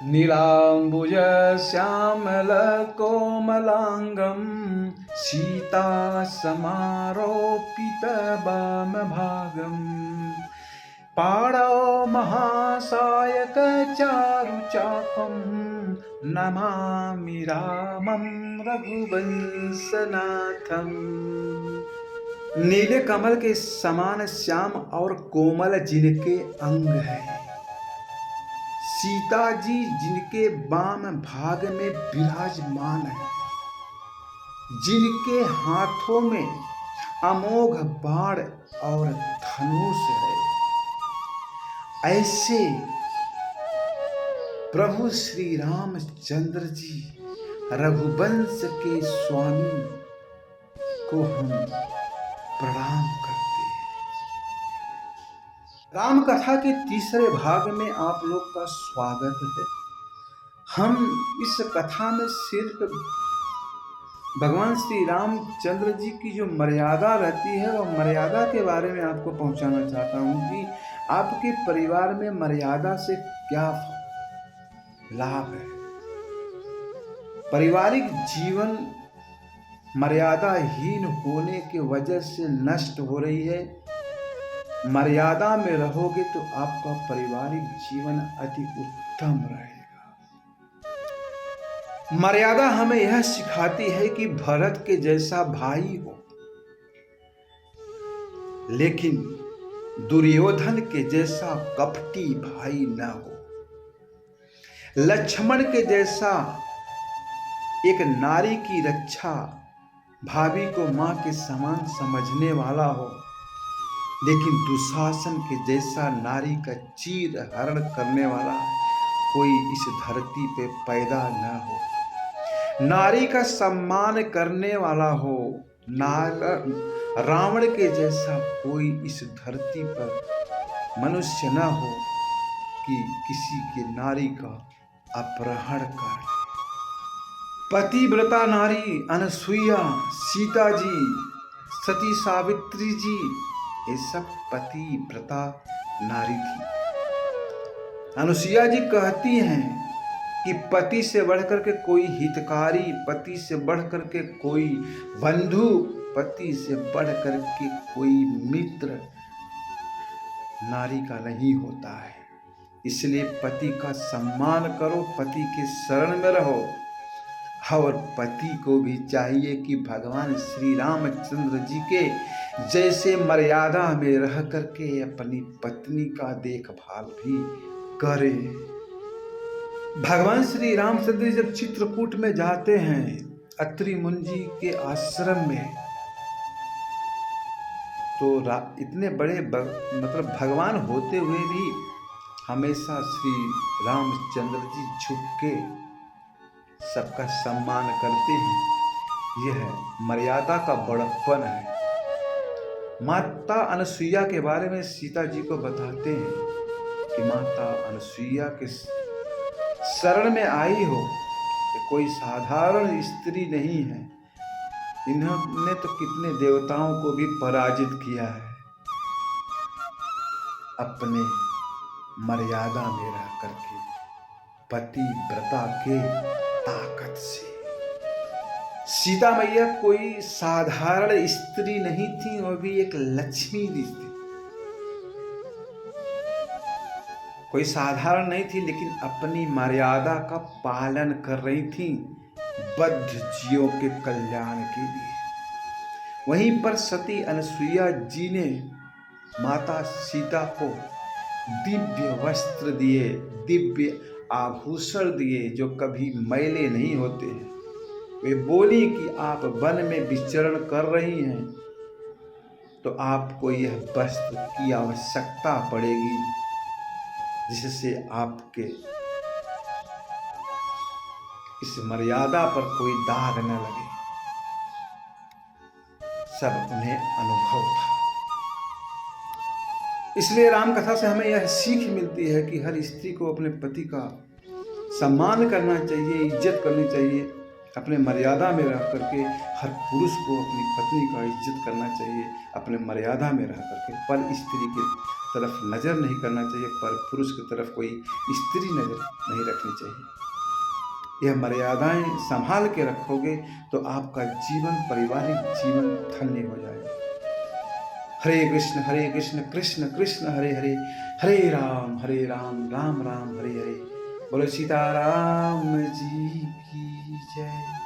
नीलाम्बुज श्यामलकोमलाङ्गं सीता समारोपितवामभागम् पाणौ महासायकचारुचापं नमामि रामं रघुवंशनाथम्। नीले कमल के समान श्याम और कोमल जिनके अंग हैं, सीता जी जिनके वाम भाग में विराजमान है, जिनके हाथों में अमोघ बाण और धनुष है, ऐसे प्रभु श्री रामचंद्र जी रघुवंश के स्वामी को हम प्रणाम करते हैं। राम कथा के तीसरे भाग में आप लोग का स्वागत है। हम इस कथा में सिर्फ भगवान श्री रामचंद्र जी की जो मर्यादा रहती है वह मर्यादा के बारे में आपको पहुंचाना चाहता हूं कि आपके परिवार में मर्यादा से क्या लाभ है। पारिवारिक जीवन मर्यादाहीन होने की वजह से नष्ट हो रही है। मर्यादा में रहोगे तो आपका पारिवारिक जीवन अति उत्तम रहेगा। मर्यादा हमें यह सिखाती है कि भरत के जैसा भाई हो, लेकिन दुर्योधन के जैसा कपटी भाई न हो। लक्ष्मण के जैसा एक नारी की रक्षा भाभी को मां के समान समझने वाला हो, लेकिन दुशासन के जैसा नारी का चीर हरण करने वाला कोई इस धरती पे पैदा न हो। नारी का सम्मान करने वाला हो, रावण के जैसा कोई इस धरती पर मनुष्य न हो कि किसी के नारी का अपहरण कर। पतिव्रता नारी अनसुईया, सीता जी, सती सावित्री जी, ये सब पतिव्रता नारी थी। अनुसुईया जी कहती हैं कि पति से बढ़कर के कोई हितकारी, पति से बढ़कर के कोई बंधु, पति से बढ़कर के कोई मित्र नारी का नहीं होता है। इसलिए पति का सम्मान करो, पति के शरण में रहो। और पति को भी चाहिए कि भगवान श्री रामचंद्र जी के जैसे मर्यादा में रह करके अपनी पत्नी का देखभाल भी करे। भगवान श्री रामचंद्र जी जब चित्रकूट में जाते हैं, अत्रि मुनि जी के आश्रम में, तो इतने बड़े मतलब भगवान होते हुए भी हमेशा श्री रामचंद्र जी झुक के सबका सम्मान करते हैं। यह मर्यादा का बड़प्पन है। माता अनसुईया के बारे में सीता जी को बताते हैं कि माता अनसुईया के शरण में आई हो, कि कोई साधारण स्त्री नहीं है। इन्होंने तो कितने देवताओं को भी पराजित किया है अपने मर्यादा में रह करके, पतिव्रता के ताकत से। सीता मैया कोई साधारण स्त्री नहीं थी, वो भी एक लक्ष्मी थी। कोई साधारण नहीं थी, लेकिन अपनी मर्यादा का पालन कर रही थी बद्ध जीवों के कल्याण के लिए। वहीं पर सती अनसुईया जी ने माता सीता को दिव्य वस्त्र दिए, दिव्य आभूषण दिए जो कभी मैले नहीं होते हैं। वे बोली कि आप वन में विचरण कर रही हैं तो आपको यह वस्त्र की आवश्यकता पड़ेगी, जिससे आपके इस मर्यादा पर कोई दाग न लगे। सब उन्हें अनुभव था। इसलिए राम कथा से हमें यह सीख मिलती है कि हर स्त्री को अपने पति का सम्मान करना चाहिए, इज्जत करनी चाहिए, अपने मर्यादा में रह करके हर पुरुष को अपनी पत्नी का इज्जत करना चाहिए, अपने मर्यादा में रह करके। पर स्त्री की तरफ नज़र नहीं करना चाहिए, पर पुरुष की तरफ कोई स्त्री नज़र नहीं रखनी चाहिए। यह मर्यादाएं संभाल के रखोगे तो आपका जीवन, पारिवारिक जीवन धन्य हो जाएगा। हरे कृष्ण कृष्ण कृष्ण हरे हरे, हरे राम राम राम हरे हरे। बोलो सीताराम जी की जय।